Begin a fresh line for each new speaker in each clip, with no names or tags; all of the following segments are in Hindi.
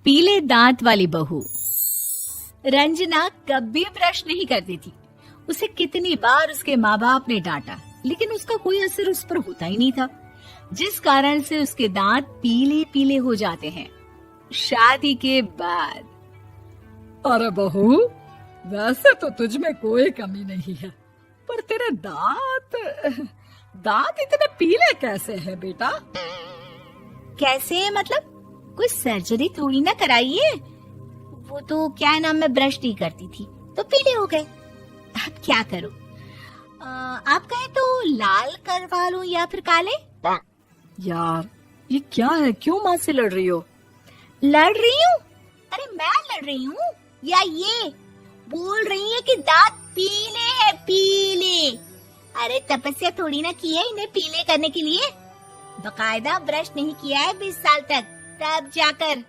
पीले दांत वाली बहू। रंजना कभी ब्रश नहीं करती थी। उसे कितनी बार उसके माँ बाप ने डांटा, लेकिन उसका कोई असर उस पर होता ही नहीं था, जिस कारण से उसके दांत पीले पीले हो जाते हैं। शादी के बाद
अरे बहू, वैसे तो तुझ में कोई कमी नहीं है, पर तेरे दांत इतने पीले कैसे हैं बेटा?
कैसे मतलब? कोई सर्जरी थोड़ी ना कराइए। वो तो क्या नाम, मैं ब्रश नहीं करती थी तो पीले हो गए। अब क्या करूं? आप कहें तो लाल करवा लूं या फिर काले?
यार ये क्या है, क्यों माँ से लड़ रही हो?
लड़ रही हूँ? अरे मैं लड़ रही हूँ या ये बोल रही है कि दांत पीले हैं, पीले। अरे तपस्या थोड़ी ना की है इन्हें पीले करने के लिए। बकायदा ब्रश नहीं किया है 20 साल तक, तब जाकर।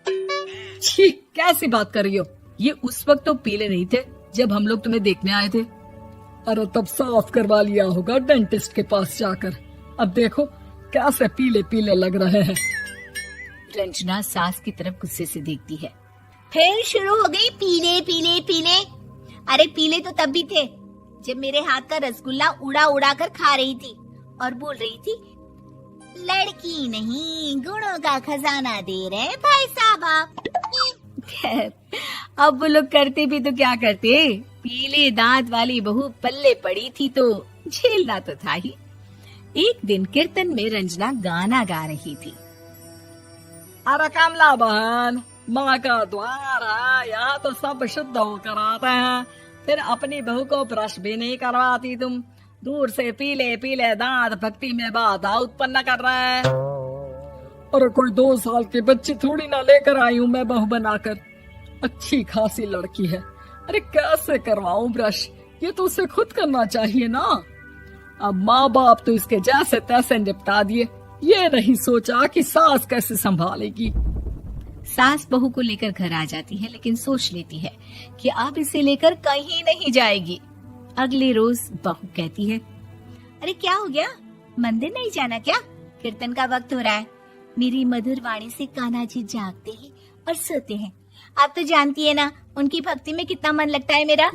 छी, कैसी बात कर रही हो? ये उस वक्त तो पीले नहीं थे जब हम लोग तुम्हें देखने आए थे। अरे तब साफ करवा लिया होगा डेंटिस्ट के पास जाकर। अब देखो कैसे पीले पीले लग रहे हैं।
रंजना सास की तरफ गुस्से से देखती है। फिर शुरू हो गई पीले पीले पीले। अरे पीले तो तब भी थे जब मेरे हाथ का रसगुल्ला उड़ा उड़ा कर खा रही थी और बोल रही थी, लड़की नहीं गुणों का खजाना दे रहे भाई साहब आप। खैर, अब वो लोग करते भी तो क्या करते, पीले दांत वाली बहू पल्ले पड़ी थी तो झेलना तो था ही। एक दिन कीर्तन में रंजना गाना गा रही थी।
अरे कमला बहन, माँ का द्वार है, यहाँ तो सब शुद्ध होकर आते हैं, फिर अपनी बहू को ब्रश भी नहीं करवाती तुम। दूर से पीले पीले दांत भक्ति में बाधा उत्पन्न कर रहे हैं। अरे कोई 2 साल की बच्ची थोड़ी ना लेकर आई हूँ मैं बहू बनाकर। अच्छी खासी लड़की है, अरे कैसे करवाऊं ब्रश? ये तो उसे खुद करना चाहिए ना। अब माँ बाप तो इसके जैसे तैसे निपटा दिए, ये नहीं सोचा कि सास कैसे संभालेगी।
सास बहू को लेकर घर आ जाती है, लेकिन सोच लेती है कि अब इसे लेकर कहीं नहीं जाएगी। अगले रोज बहू कहती है, अरे क्या हो गया, मंदिर नहीं जाना क्या? कीर्तन का वक्त हो रहा है। मेरी मधुर वाणी से कान्हा जी जागते हैं और सोते हैं। आप तो जानती है ना उनकी भक्ति में कितना मन लगता है मेरा।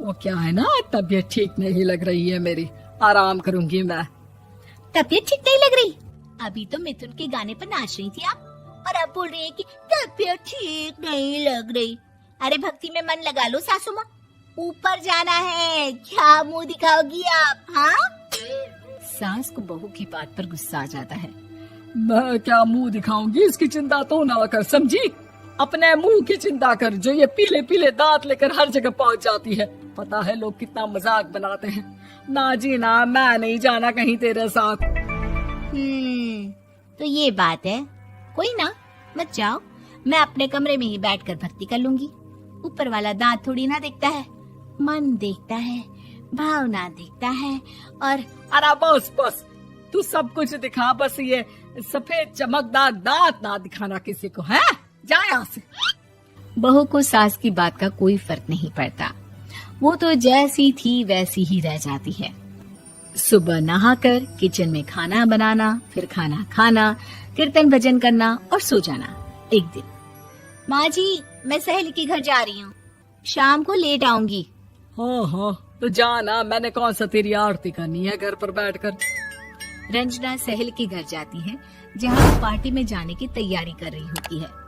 वो क्या है ना, तबीयत ठीक नहीं लग रही है मेरी, आराम करूंगी मैं।
तबीयत ठीक नहीं लग रही? अभी तो मिथुन के गाने पर नाच रही थी आप, और अब बोल रही है कि तबीयत ठीक नहीं लग रही। अरे भक्ति में मन लगा लो सासू माँ, ऊपर जाना है, क्या मुंह दिखाओगी आप? हाँ? सास को बहू की बात पर गुस्सा आ जाता है।
मैं क्या मुंह दिखाऊंगी, इसकी चिंता तो ना कर, समझी? अपने मुंह की चिंता कर, जो ये पीले पीले दांत लेकर हर जगह पहुंच जाती है। पता है लोग कितना मजाक बनाते हैं। ना जी ना, मैं नहीं जाना कहीं तेरे साथ।
तो ये बात है, कोई ना, मत जाओ, मैं अपने कमरे में ही बैठकर भक्ति कर लूंगी। ऊपर वाला दांत थोड़ी ना देखता है, मन देखता है, भावना देखता है। और
अरे बस बस, तू सब कुछ दिखा, बस ये सफेद चमकदार दांत ना दिखाना किसी को, है? जा यहाँ से।
बहू को सास की बात का कोई फर्क नहीं पड़ता, वो तो जैसी थी वैसी ही रह जाती है। सुबह नहाकर किचन में खाना बनाना, फिर खाना खाना, कीर्तन भजन करना और सो जाना। एक दिन, माँ जी मैं सहेली के घर जा रही हूँ, शाम को लेट आऊंगी।
हाँ हाँ तो जाना, मैंने कौन सा तेरी आरती करनी है घर पर बैठकर।
रंजना सहेली के घर जाती है, जहाँ वो पार्टी में जाने की तैयारी कर रही होती है।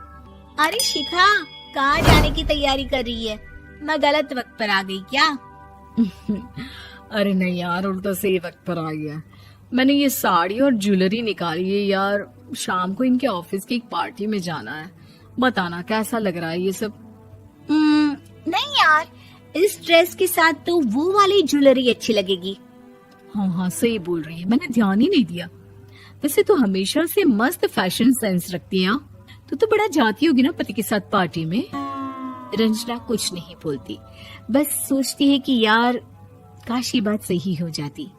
अरे शिखा, कहाँ जाने की तैयारी कर रही है? मैं गलत वक्त पर आ गई क्या?
अरे नहीं यार, उल्टा सही वक्त पर आ गया। मैंने ये साड़ी और ज्वेलरी निकाली है यार, शाम को इनके ऑफिस की एक पार्टी में जाना है। बताना कैसा लग रहा है ये सब?
नहीं यार, इस ड्रेस के साथ तो वो वाली ज्वेलरी अच्छी लगेगी।
हाँ हाँ सही बोल रही है, मैंने ध्यान ही नहीं दिया। वैसे तो हमेशा से मस्त फैशन सेंस रखती है। तो बड़ा जाती होगी ना पति के साथ पार्टी में।
रंजना कुछ नहीं बोलती, बस सोचती है कि यार काश ये बात सही हो जाती,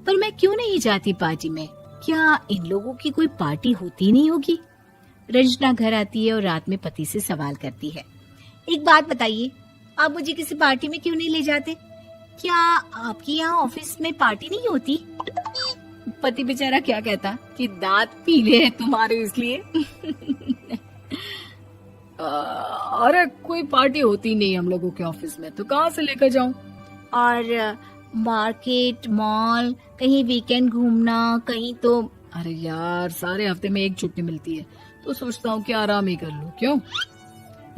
पर मैं क्यों नहीं जाती पार्टी में? क्या इन लोगों की कोई पार्टी होती नहीं होगी? रंजना घर आती है और रात में पति से सवाल करती है, एक बात बताइए, आप मुझे किसी पार्टी में क्यों नहीं ले जाते? क्या आपके यहाँ ऑफिस में पार्टी नहीं होती? पति बेचारा क्या कहता कि दांत पीले हैं तुम्हारे इसलिए।
अरे कोई पार्टी होती नहीं हम लोगों के ऑफिस में, तो कहाँ से लेकर जाऊं?
और मार्केट, मॉल, कहीं वीकेंड घूमना, कहीं तो।
अरे यार, सारे हफ्ते में एक छुट्टी मिलती है, तो सोचता हूँ कि आराम ही कर लूं। क्यों?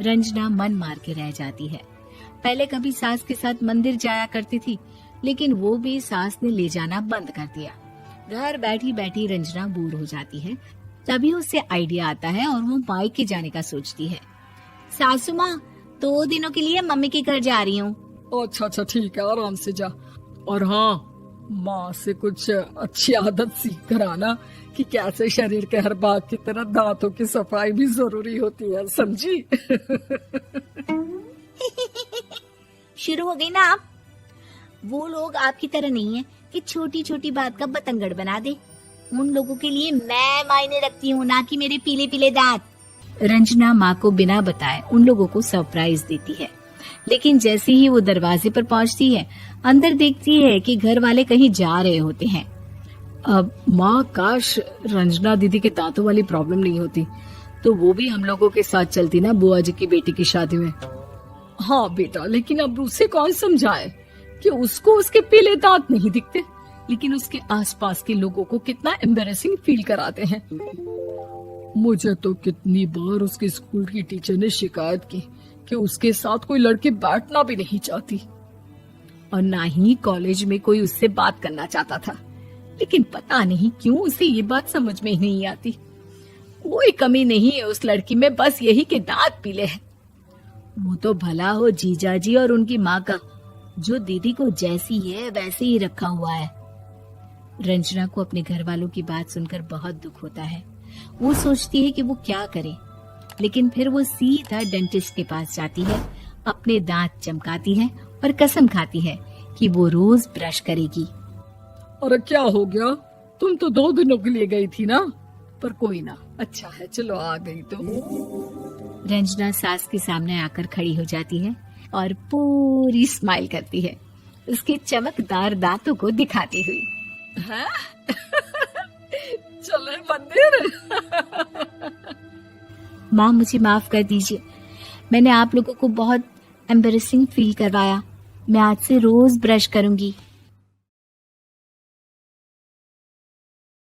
रंजना मन मार के रह जाती है। पहले कभी सास के साथ मंदिर जाया करती थी, लेकिन वो भी सास ने ले जाना बंद कर दिया। घर बैठी बैठी रंजना बोर हो जाती है। तभी उसे आइडिया आता है और वो मायके जाने का सोचती है। सासू माँ, 2 दिनों के लिए मम्मी के घर जा रही हूँ।
अच्छा अच्छा, ठीक है, आराम से जा। और हाँ, माँ से कुछ अच्छी आदत सीख कर आना कि कैसे शरीर के हर भाग की तरह दांतों की सफाई भी जरूरी होती है, समझी?
शुरू हो गई ना आप। वो लोग आपकी तरह नहीं है कि छोटी छोटी बात का बतंगड़ बना दे। उन लोगों के लिए मैं मायने रखती हूँ, ना कि मेरे पीले पीले दांत। रंजना माँ को बिना बताए उन लोगों को सरप्राइज देती है, लेकिन जैसे ही वो दरवाजे पर पहुँचती है, अंदर देखती है कि घर वाले कहीं जा रहे होते हैं।
अब माँ, काश रंजना दीदी के दांतों वाली प्रॉब्लम नहीं होती, तो वो भी हम लोगों के साथ चलती ना बुआ जी की बेटी की शादी में। हाँ बेटा, लेकिन अब उसे कौन समझाए कि उसको उसके पीले दांत नहीं दिखते, लेकिन उसके आसपास के लोगों को कितना एम्बैरेसिंग फील कराते हैं। मुझे तो कितनी बार उसके स्कूल की टीचर ने शिकायत की कि उसके साथ कोई लड़की बैठना भी नहीं चाहती, और ना ही कॉलेज में कोई उससे बात करना चाहता था। लेकिन पता नहीं क्यों उसे ये बात समझ में ही नहीं आती। कोई कमी नहीं है उस लड़की में, बस यही कि दांत पीले हैं। वो तो भला हो जीजा जी और उनकी माँ का, जो दीदी को जैसी है वैसे ही रखा हुआ है। रंजना को अपने घर वालों की बात सुनकर बहुत दुख होता है। वो सोचती है कि वो क्या करे, लेकिन फिर वो सीधा डेंटिस्ट के पास जाती है, अपने दांत चमकाती है और कसम खाती है कि वो रोज ब्रश करेगी। अरे क्या हो गया? तुम तो 2 दिनों के लिए गई थी ना? पर कोई ना, अच्छा है, चलो आ गई तो।
रंजना सास के सामने आकर खड़ी हो जाती है और पूरी स्माइल करती है, उसके चमकदार दांतों को दिखाती हुई।
हैं? चले मंदिर।
माँ, मुझे माफ कर दीजिए, मैंने आप लोगों को बहुत एम्बैरेसिंग फील करवाया। मैं आज से रोज ब्रश करूंगी।